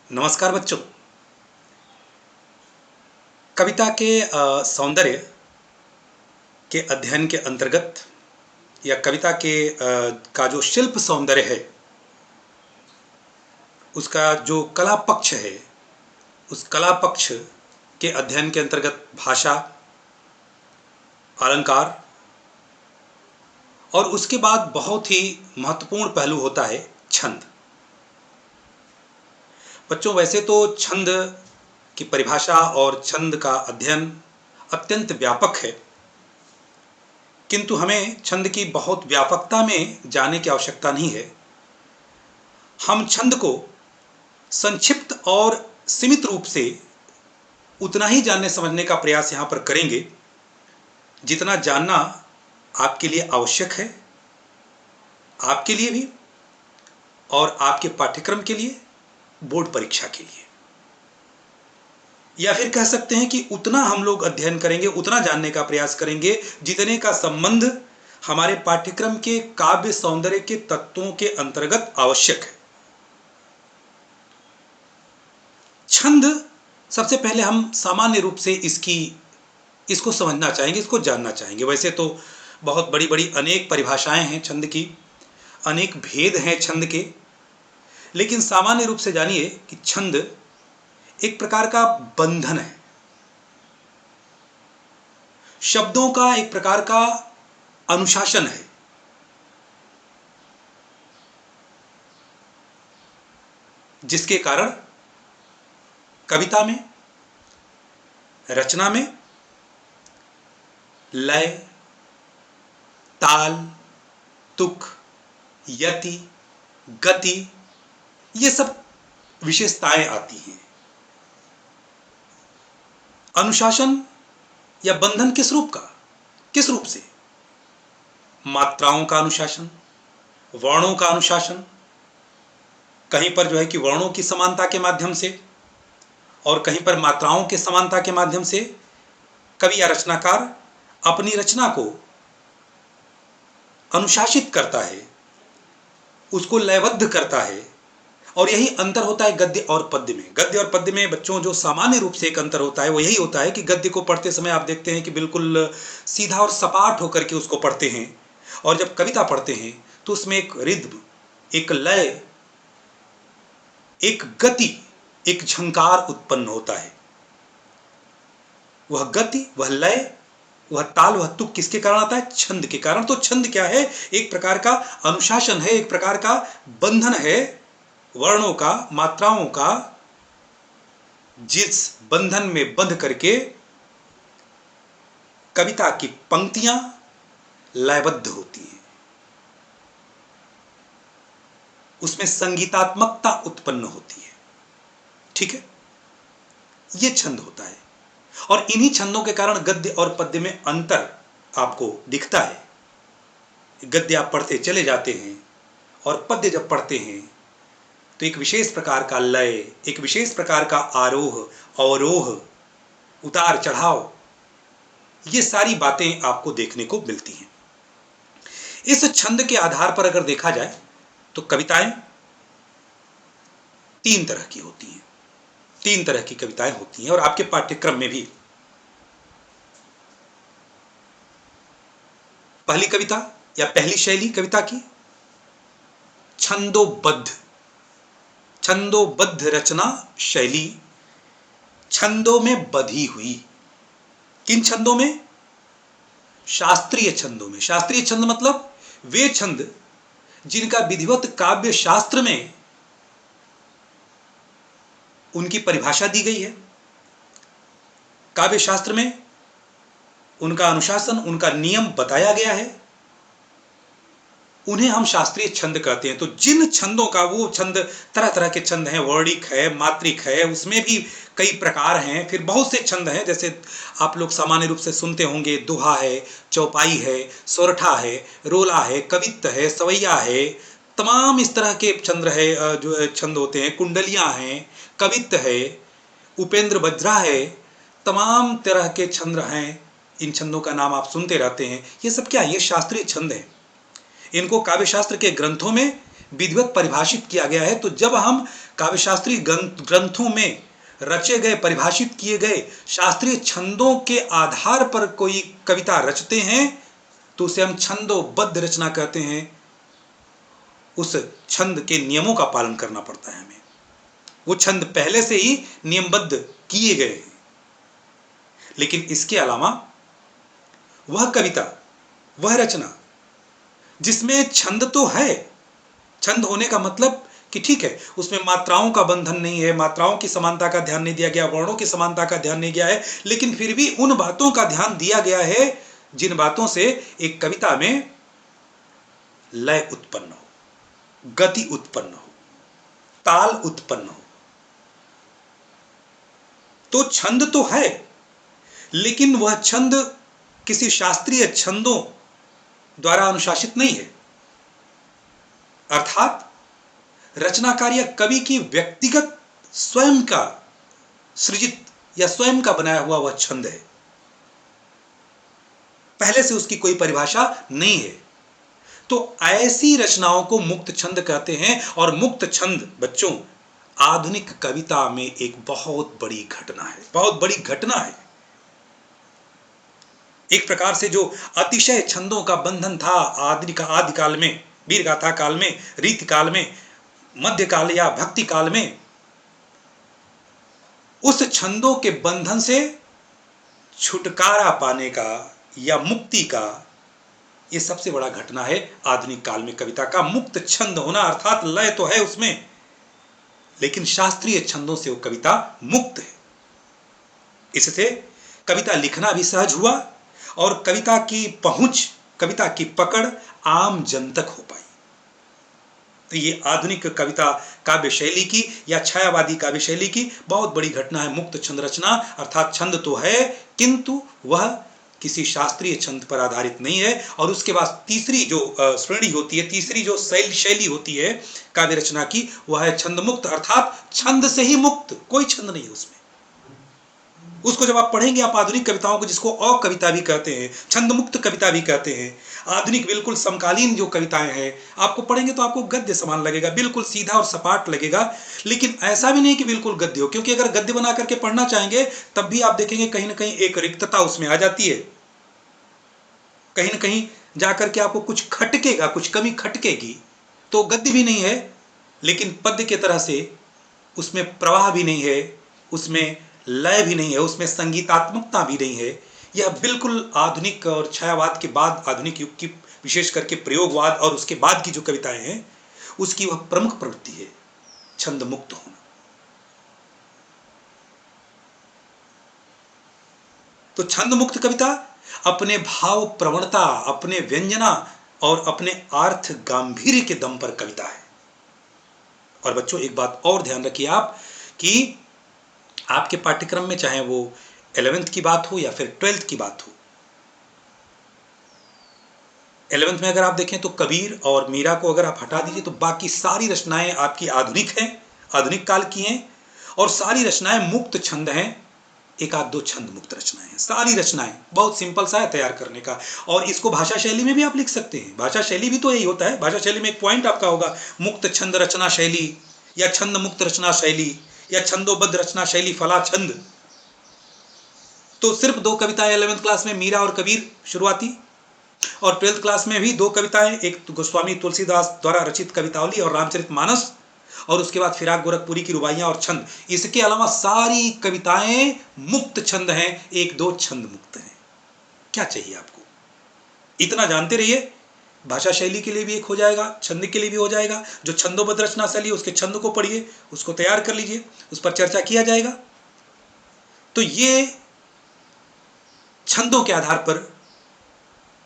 नमस्कार बच्चों। कविता के सौंदर्य के अध्ययन के अंतर्गत या कविता का जो शिल्प सौंदर्य है, उसका जो कला पक्ष है, उस कला पक्ष के अध्ययन के अंतर्गत भाषा, अलंकार और उसके बाद बहुत ही महत्वपूर्ण पहलू होता है छंद। बच्चों, वैसे तो छंद की परिभाषा और छंद का अध्ययन अत्यंत व्यापक है, किंतु हमें छंद की बहुत व्यापकता में जाने की आवश्यकता नहीं है। हम छंद को संक्षिप्त और सीमित रूप से उतना ही जानने समझने का प्रयास यहाँ पर करेंगे जितना जानना आपके लिए आवश्यक है, आपके लिए भी और आपके पाठ्यक्रम के लिए, बोर्ड परीक्षा के लिए। या फिर कह सकते हैं कि उतना हम लोग अध्ययन करेंगे, उतना जानने का प्रयास करेंगे जितने का संबंध हमारे पाठ्यक्रम के काव्य सौंदर्य के तत्वों के अंतर्गत आवश्यक है। छंद, सबसे पहले हम सामान्य रूप से इसको समझना चाहेंगे, इसको जानना चाहेंगे। वैसे तो बहुत बड़ी बड़ी अनेक परिभाषाएं हैं छंद की, अनेक भेद हैं छंद के, लेकिन सामान्य रूप से जानिए कि छंद एक प्रकार का बंधन है, शब्दों का एक प्रकार का अनुशासन है, जिसके कारण कविता में, रचना में लय, ताल, तुक, यति, गति, ये सब विशेषताएं आती हैं। अनुशासन या बंधन किस रूप का, किस रूप से? मात्राओं का अनुशासन, वर्णों का अनुशासन, कहीं पर जो है कि वर्णों की समानता के माध्यम से और कहीं पर मात्राओं के समानता के माध्यम से कवि या रचनाकार अपनी रचना को अनुशासित करता है, उसको लयबद्ध करता है। और यही अंतर होता है गद्य और पद्य में। गद्य और पद्य में बच्चों जो सामान्य रूप से एक अंतर होता है वो यही होता है कि गद्य को पढ़ते समय आप देखते हैं कि बिल्कुल सीधा और सपाट होकर के उसको पढ़ते हैं, और जब कविता पढ़ते हैं तो उसमें एक रिद्म, एक लय, एक गति, एक झंकार उत्पन्न होता है। वह गति, वह लय, वह ताल, वह तुक किसके कारण आता है? छंद के कारण। तो छंद क्या है? एक प्रकार का अनुशासन है, एक प्रकार का बंधन है, वर्णों का, मात्राओं का, जिस बंधन में बंध करके कविता की पंक्तियां लयबद्ध होती हैं, उसमें संगीतात्मकता उत्पन्न होती है। ठीक है, यह छंद होता है। और इन्हीं छंदों के कारण गद्य और पद्य में अंतर आपको दिखता है। गद्य आप पढ़ते चले जाते हैं और पद्य जब पढ़ते हैं तो एक विशेष प्रकार का लय, एक विशेष प्रकार का आरोह अवरोह, उतार चढ़ाव, ये सारी बातें आपको देखने को मिलती हैं। इस छंद के आधार पर अगर देखा जाए तो कविताएं तीन तरह की होती हैं, तीन तरह की कविताएं होती हैं और आपके पाठ्यक्रम में भी। पहली कविता या पहली शैली कविता की छंदोबद्ध, छंदोबद्ध रचना शैली, छंदों में बधी हुई। किन छंदों में? शास्त्रीय छंदों में। शास्त्रीय छंद मतलब वे छंद जिनका विधिवत काव्य शास्त्र में उनकी परिभाषा दी गई है, काव्य शास्त्र में उनका अनुशासन, उनका नियम बताया गया है, उन्हें हम शास्त्रीय छंद कहते हैं। तो जिन छंदों का, वो छंद तरह तरह के छंद हैं, वर्णिक है, मात्रिक है, उसमें भी कई प्रकार हैं। फिर बहुत से छंद हैं, जैसे आप लोग सामान्य रूप से सुनते होंगे, दोहा है, चौपाई है, सोरठा है, रोला है, कवित्त है, सवैया है, तमाम इस तरह के छंद है, जो छंद होते हैं, कुंडलियां हैं, कवित्त है, उपेंद्र बज्रा है, तमाम तरह के छंद हैं। इन छंदों का नाम आप सुनते रहते हैं। ये सब क्या है? ये शास्त्रीय छंद हैं। इनको काव्य शास्त्र के ग्रंथों में विधिवत परिभाषित किया गया है। तो जब हम काव्यशास्त्रीय ग्रंथों में रचे गए, परिभाषित किए गए शास्त्रीय छंदों के आधार पर कोई कविता रचते हैं तो उसे हम छंदोबद्ध रचना कहते हैं। उस छंद के नियमों का पालन करना पड़ता है हमें, वो छंद पहले से ही नियमबद्ध किए गए हैं। लेकिन इसके अलावा वह कविता, वह रचना जिसमें छंद तो है, छंद होने का मतलब कि ठीक है उसमें मात्राओं का बंधन नहीं है, मात्राओं की समानता का ध्यान नहीं दिया गया, वर्णों की समानता का ध्यान नहीं दिया है, लेकिन फिर भी उन बातों का ध्यान दिया गया है जिन बातों से एक कविता में लय उत्पन्न हो, गति उत्पन्न हो, ताल उत्पन्न हो। तो छंद तो है, लेकिन वह छंद किसी शास्त्रीय छंदों द्वारा अनुशासित नहीं है। अर्थात रचनाकार या कवि की व्यक्तिगत स्वयं का सृजित या स्वयं का बनाया हुआ वह छंद है, पहले से उसकी कोई परिभाषा नहीं है। तो ऐसी रचनाओं को मुक्त छंद कहते हैं। और मुक्त छंद बच्चों आधुनिक कविता में एक बहुत बड़ी घटना है, बहुत बड़ी घटना है। एक प्रकार से जो अतिशय छंदों का बंधन था आदिकाल में, वीरगाथा काल में, रीति काल में, मध्यकाल या भक्ति काल में, उस छंदों के बंधन से छुटकारा पाने का या मुक्ति का यह सबसे बड़ा घटना है आधुनिक काल में कविता का मुक्त छंद होना। अर्थात लय तो है उसमें, लेकिन शास्त्रीय छंदों से वो कविता मुक्त है। इससे कविता लिखना भी सहज हुआ और कविता की पहुंच, कविता की पकड़ आम जन तक हो पाई। तो ये आधुनिक कविता काव्य शैली की या छायावादी काव्य शैली की बहुत बड़ी घटना है, मुक्त छंद रचना। अर्थात छंद तो है किंतु वह किसी शास्त्रीय छंद पर आधारित नहीं है। और उसके बाद तीसरी जो श्रेणी होती है, तीसरी जो शैली होती है काव्य रचना की, वह है छंद मुक्त। अर्थात छंद से ही मुक्त, कोई छंद नहीं उसमें। उसको जब आप पढ़ेंगे आप आधुनिक कविताओं को, जिसको अकविता भी कहते हैं, छंद मुक्त कविता भी कहते हैं, आधुनिक बिल्कुल समकालीन जो कविताएं हैं, आपको पढ़ेंगे तो आपको गद्य समान लगेगा, बिल्कुल सीधा और सपाट लगेगा। लेकिन ऐसा भी नहीं कि बिल्कुल गद्य हो, क्योंकि अगर गद्य बना करके पढ़ना चाहेंगे तब भी आप देखेंगे कहीं ना कहीं एक रिक्तता उसमें आ जाती है, कहीं ना कहीं जाकर के आपको कुछ खटकेगा, कुछ कमी खटकेगी। तो गद्य भी नहीं है, लेकिन पद्य के तरह से उसमें प्रवाह भी नहीं है, उसमें लय भी नहीं है, उसमें संगीतात्मकता भी नहीं है। यह बिल्कुल आधुनिक और छायावाद के बाद, आधुनिक युग की विशेष करके प्रयोगवाद और उसके बाद की जो कविताएं हैं उसकी वह प्रमुख प्रवृत्ति है, छंद मुक्त होना। तो छंद मुक्त कविता अपने भाव प्रवणता, अपने व्यंजना और अपने अर्थ गांभीर्य के दम पर कविता है। और बच्चों एक बात और ध्यान रखिए आप कि आपके पाठ्यक्रम में चाहे वो 11th की बात हो या फिर 12th की बात हो, 11th में अगर आप देखें तो कबीर और मीरा को अगर आप हटा दीजिए तो बाकी सारी रचनाएं आपकी आधुनिक हैं, आधुनिक काल की हैं, और सारी रचनाएं मुक्त छंद हैं। एक आध दो छंद मुक्त रचनाएं हैं, सारी रचनाएं। बहुत सिंपल सा है तैयार करने का। और इसको भाषा शैली में भी आप लिख सकते हैं, भाषा शैली भी तो यही होता है। भाषा शैली में एक पॉइंट आपका होगा मुक्त छंद रचना शैली या छंद मुक्त रचना शैली या छंदोबद्ध रचना शैली फला छंद। तो सिर्फ दो कविताएं 11th क्लास में, मीरा और कबीर शुरुआती, और 12th क्लास में भी दो कविताएं, एक गोस्वामी तुलसीदास द्वारा रचित कवितावली और रामचरितमानस, और उसके बाद फिराक गोरखपुरी की रुबाइयां और छंद। इसके अलावा सारी कविताएं मुक्त छंद हैं, एक दो छंद मुक्त हैं। क्या चाहिए आपको? इतना जानते रहिए, भाषा शैली के लिए भी एक हो जाएगा, छंद के लिए भी हो जाएगा। जो छंदोबद्ध रचना शैली उसके छंद को पढ़िए, उसको तैयार कर लीजिए, उस पर चर्चा किया जाएगा। तो ये छंदों के आधार पर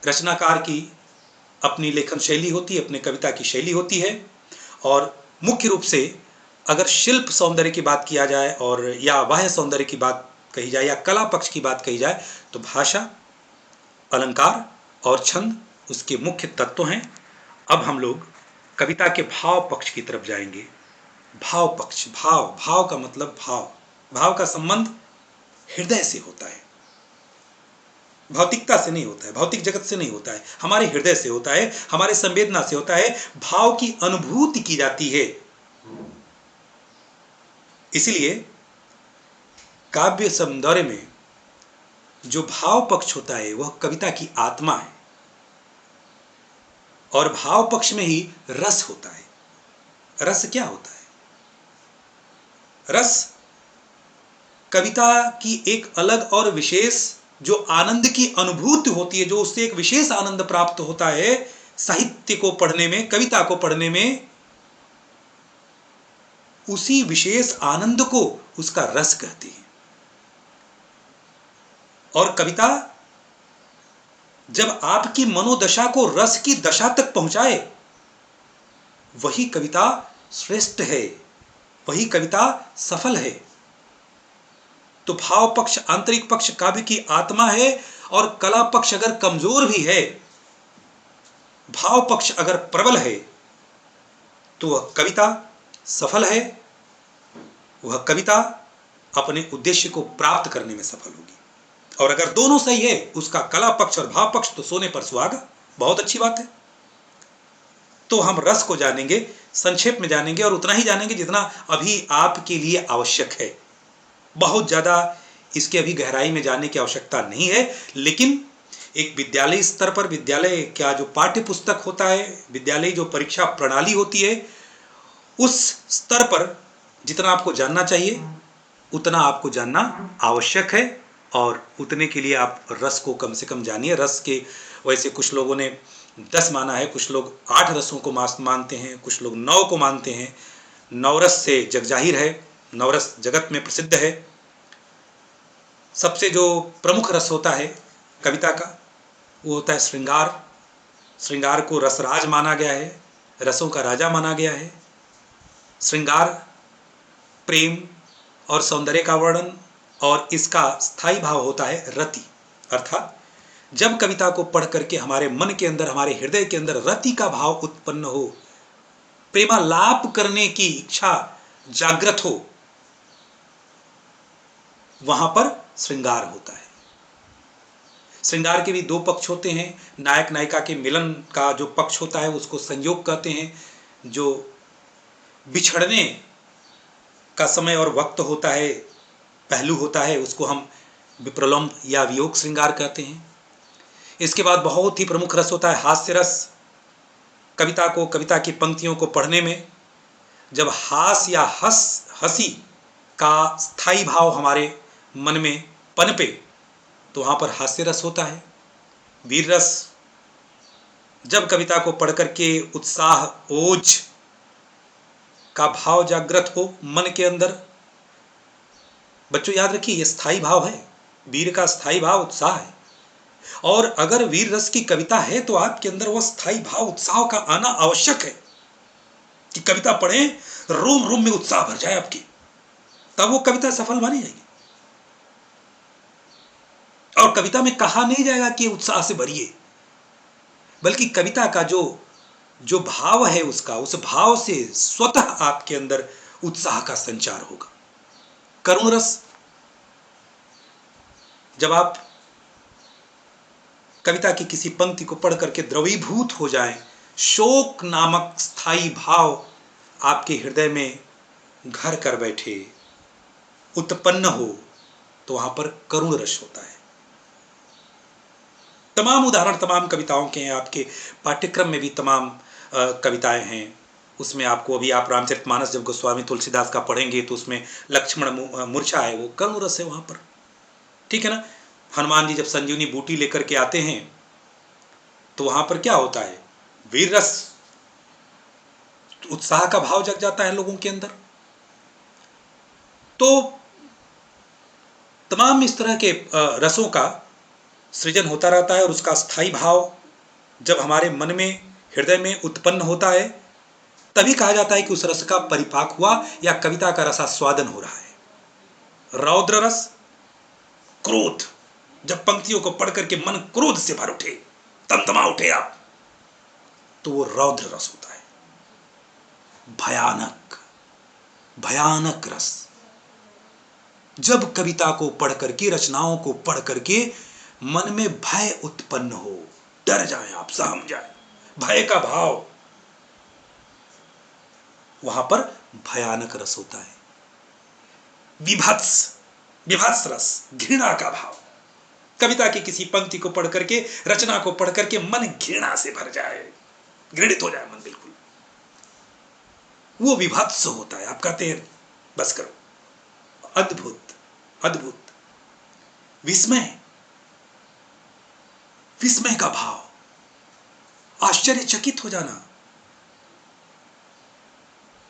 रचनाकार की अपनी लेखन शैली होती है, अपने कविता की शैली होती है। और मुख्य रूप से अगर शिल्प सौंदर्य की बात किया जाए और या बाह्य सौंदर्य की बात कही जाए या कला पक्ष की बात कही जाए तो भाषा, अलंकार और छंद उसके मुख्य तत्व हैं। अब हम लोग कविता के भाव पक्ष की तरफ जाएंगे। भाव पक्ष, भाव का मतलब भाव का संबंध हृदय से होता है। भौतिकता से नहीं होता है, भौतिक जगत से नहीं होता है, हमारे हृदय से होता है, हमारे संवेदना से होता है, भाव की अनुभूति की जाती है। इसलिए काव्य सौंदर्य में जो भाव पक्ष होता है वह कविता की आत्मा है, और भाव पक्ष में ही रस होता है। रस क्या होता है? रस कविता की एक अलग और विशेष जो आनंद की अनुभूति होती है, जो उससे एक विशेष आनंद प्राप्त होता है साहित्य को पढ़ने में, कविता को पढ़ने में, उसी विशेष आनंद को उसका रस कहते हैं। और कविता जब आपकी मनोदशा को रस की दशा तक पहुंचाए, वही कविता श्रेष्ठ है, वही कविता सफल है। तो भाव पक्ष, आंतरिक पक्ष काव्य की आत्मा है, और कला पक्ष अगर कमजोर भी है, भाव पक्ष अगर प्रबल है, तो वह कविता सफल है, वह कविता अपने उद्देश्य को प्राप्त करने में सफल होगी। और अगर दोनों सही है, उसका कला पक्ष और भाव पक्ष, तो सोने पर सुहागा, बहुत अच्छी बात है। तो हम रस को जानेंगे, संक्षेप में जानेंगे, और उतना ही जानेंगे जितना अभी आपके लिए आवश्यक है। बहुत ज्यादा इसके अभी गहराई में जाने की आवश्यकता नहीं है, लेकिन एक विद्यालय स्तर पर, विद्यालय क्या जो पाठ्य पुस्तक होता है, विद्यालय जो परीक्षा प्रणाली होती है, उस स्तर पर जितना आपको जानना चाहिए उतना आपको जानना आवश्यक है, और उतने के लिए आप रस को कम से कम जानिए। रस के वैसे कुछ लोगों ने 10 माना है, कुछ लोग 8 रसों को मानते हैं, कुछ लोग 9 को मानते हैं। नवरस से जगजाहिर है, नवरस जगत में प्रसिद्ध है। सबसे जो प्रमुख रस होता है कविता का, वो होता है श्रृंगार। श्रृंगार को रसराज माना गया है, रसों का राजा माना गया है। श्रृंगार प्रेम और सौंदर्य का वर्णन, और इसका स्थायी भाव होता है रति। अर्थात जब कविता को पढ़ करके हमारे मन के अंदर, हमारे हृदय के अंदर रति का भाव उत्पन्न हो, प्रेमालाप करने की इच्छा जागृत हो, वहां पर श्रृंगार होता है। श्रृंगार के भी 2 पक्ष होते हैं। नायक नायिका के मिलन का जो पक्ष होता है उसको संयोग कहते हैं। जो बिछड़ने का समय और वक्त होता है, पहलू होता है, उसको हम विप्रलंब या वियोग श्रृंगार कहते हैं। इसके बाद बहुत ही प्रमुख रस होता है हास्य रस। कविता को, कविता की पंक्तियों को पढ़ने में जब हास या हंसी का स्थायी भाव हमारे मन में पनपे, तो वहां पर हास्य रस होता है। वीर रस, जब कविता को पढ़ करके उत्साह, ओज का भाव जागृत हो मन के अंदर। बच्चों याद रखिए, यह स्थायी भाव है, वीर का स्थायी भाव उत्साह है। और अगर वीर रस की कविता है तो आपके अंदर वह स्थायी भाव उत्साह का आना आवश्यक है कि कविता पढ़ें, रोम रोम में उत्साह भर जाए आपकी, तब वो कविता सफल मानी जाएगी। और कविता में कहा नहीं जाएगा कि उत्साह से भरिए, बल्कि कविता का जो भाव है उसका, उस भाव से स्वतः आपके अंदर उत्साह का संचार होगा। करुण रस, जब आप कविता की किसी पंक्ति को पढ़ करके द्रवीभूत हो जाएं, शोक नामक स्थायी भाव आपके हृदय में घर कर बैठे, उत्पन्न हो, तो वहां पर करुण रस होता है। तमाम उदाहरण तमाम कविताओं के हैं, आपके पाठ्यक्रम में भी तमाम कविताएं हैं। उसमें आपको अभी आप रामचरितमानस जब गोस्वामी तुलसीदास का पढ़ेंगे तो उसमें लक्ष्मण मूर्छा है, वो करुण रस है वहां पर, ठीक है ना। हनुमान जी जब संजीवनी बूटी लेकर के आते हैं तो वहां पर क्या होता है, वीर रस, उत्साह का भाव जग जाता है लोगों के अंदर। तो तमाम इस तरह के रसों का सृजन होता रहता है, और उसका स्थायी भाव जब हमारे मन में, हृदय में उत्पन्न होता है, तभी कहा जाता है कि उस रस का परिपाक हुआ या कविता का रसास्वादन हो रहा है। रौद्र रस, क्रोध, जब पंक्तियों को पढ़ करके मन क्रोध से भर उठे, तमतमा उठे आप, तो वो रौद्र रस होता है। भयानक, भयानक रस, जब कविता को पढ़ करके, रचनाओं को पढ़ करके मन में भय उत्पन्न हो, डर जाएं, आप सहम जाएं, भय का भाव, वहां पर भयानक रस होता है। विभत्स, विभत्स रस, घृणा का भाव, कविता की किसी पंक्ति को पढ़ करके, रचना को पढ़ करके मन घृणा से भर जाए, घृणित हो जाए मन बिल्कुल, वो विभत्स होता है। आप कहते हैं बस करो। अद्भुत, अद्भुत, विस्मय, विस्मय का भाव, आश्चर्यचकित हो जाना,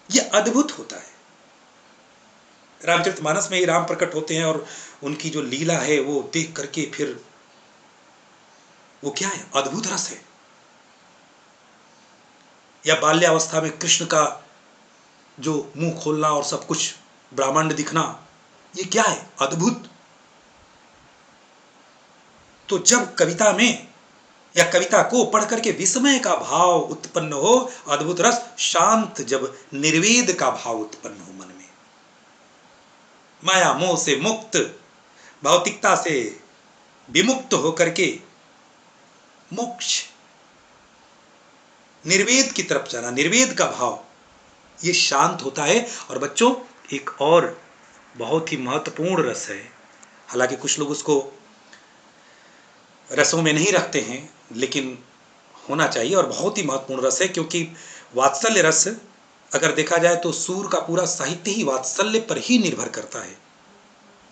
यह अद्भुत होता है। रामचरितमानस में ही राम प्रकट होते हैं और उनकी जो लीला है वो देख करके फिर वो क्या है, अद्भुत रस है। या बाल्यावस्था में कृष्ण का जो मुंह खोलना और सब कुछ ब्रह्मांड दिखना, ये क्या है, अद्भुत। तो जब कविता में या कविता को पढ़ करके विस्मय का भाव उत्पन्न हो, अद्भुत रस, शांत जब निर्वेद का भाव उत्पन्न हो मन में, माया मोह से मुक्त, भौतिकता से विमुक्त होकर के मोक्ष, निर्वेद की तरफ जाना, निर्वेद का भाव, ये शांत होता है। और बच्चों, एक और बहुत ही महत्वपूर्ण रस है, हालांकि कुछ लोग उसको रसों में नहीं रखते हैं, लेकिन होना चाहिए और बहुत ही महत्वपूर्ण रस है, क्योंकि वात्सल्य रस अगर देखा जाए तो सूर का पूरा साहित्य ही वात्सल्य पर ही निर्भर करता है।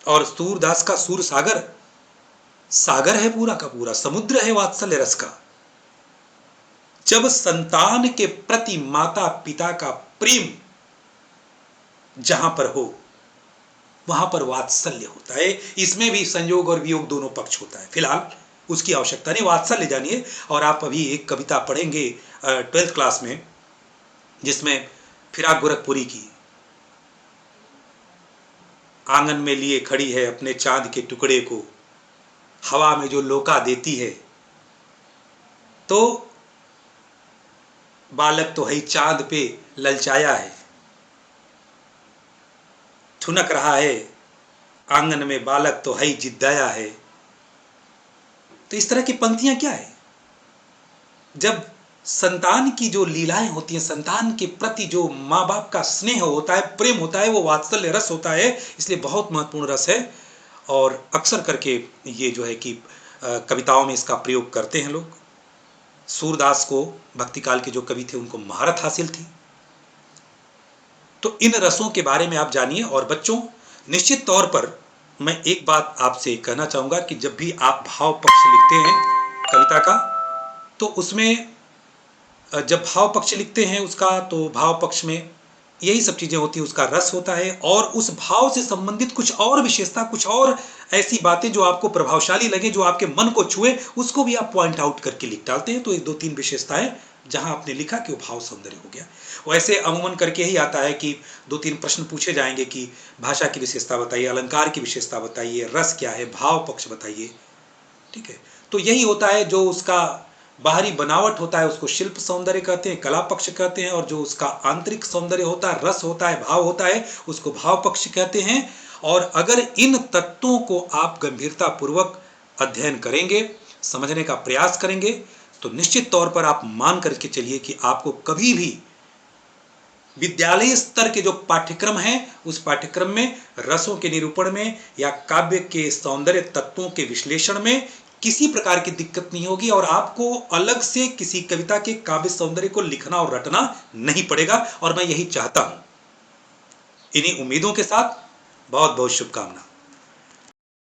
और सूरदास का सूर सागर, सागर है पूरा का पूरा, समुद्र है वात्सल्य रस का। जब संतान के प्रति माता पिता का प्रेम जहां पर हो, वहां पर वात्सल्य होता है। इसमें भी संयोग और वियोग दोनों पक्ष होता है। फिलहाल उसकी आवश्यकता नहीं, वात्सल्य जानिए। और आप अभी एक कविता पढ़ेंगे 12th क्लास में, जिसमें फिराक गोरखपुरी की, आंगन में लिए खड़ी है अपने चांद के टुकड़े को, हवा में जो लोका देती है, तो बालक तो है चांद पे ललचाया है, ठुनक रहा है आंगन में बालक तो है जिद्दाया है। तो इस तरह की पंक्तियां क्या है, जब संतान की जो लीलाएं होती हैं, संतान के प्रति जो माँ बाप का स्नेह होता है, प्रेम होता है, वो वात्सल्य रस होता है। इसलिए बहुत महत्वपूर्ण रस है और अक्सर करके ये जो है कि कविताओं में इसका प्रयोग करते हैं लोग। सूरदास को भक्ति काल के जो कवि थे उनको महारत हासिल थी। तो इन रसों के बारे में आप जानिए। और बच्चों, निश्चित तौर पर मैं एक बात आपसे कहना चाहूंगा कि जब भी आप भाव पक्ष लिखते हैं कविता का, तो उसमें जब भाव पक्ष लिखते हैं उसका, तो भाव पक्ष में यही सब चीजें होती हैं, उसका रस होता है और उस भाव से संबंधित कुछ और विशेषता, कुछ और ऐसी बातें जो आपको प्रभावशाली लगे, जो आपके मन को छुए, उसको भी आप पॉइंट आउट करके लिख डालते हैं। तो एक दो तीन विशेषताएं जहां आपने लिखा कि वो भाव सौंदर्य हो गया। वैसे अमूमन करके ही आता है कि दो तीन प्रश्न पूछे जाएंगे कि भाषा की विशेषता बताइए, अलंकार की विशेषता बताइए, रस क्या है, भाव पक्ष बताइए। ठीक है, तो यही होता है, जो उसका बाहरी बनावट होता है उसको शिल्प सौंदर्य कहते हैं, कला पक्ष कहते हैं, और जो उसका आंतरिक सौंदर्य होता है, रस होता है, भाव होता है, उसको भाव पक्ष कहते हैं। और अगर इन तत्वों को आप गंभीरता पूर्वक अध्ययन करेंगे, समझने का प्रयास करेंगे, तो निश्चित तौर पर आप मान करके चलिए कि आपको कभी भी विद्यालय स्तर के जो पाठ्यक्रम हैं, उस पाठ्यक्रम में रसों के निरूपण में या काव्य के सौंदर्य तत्वों के विश्लेषण में किसी प्रकार की दिक्कत नहीं होगी और आपको अलग से किसी कविता के काव्य सौंदर्य को लिखना और रटना नहीं पड़ेगा। और मैं यही चाहता हूं। इन्हीं उम्मीदों के साथ बहुत बहुत शुभकामना।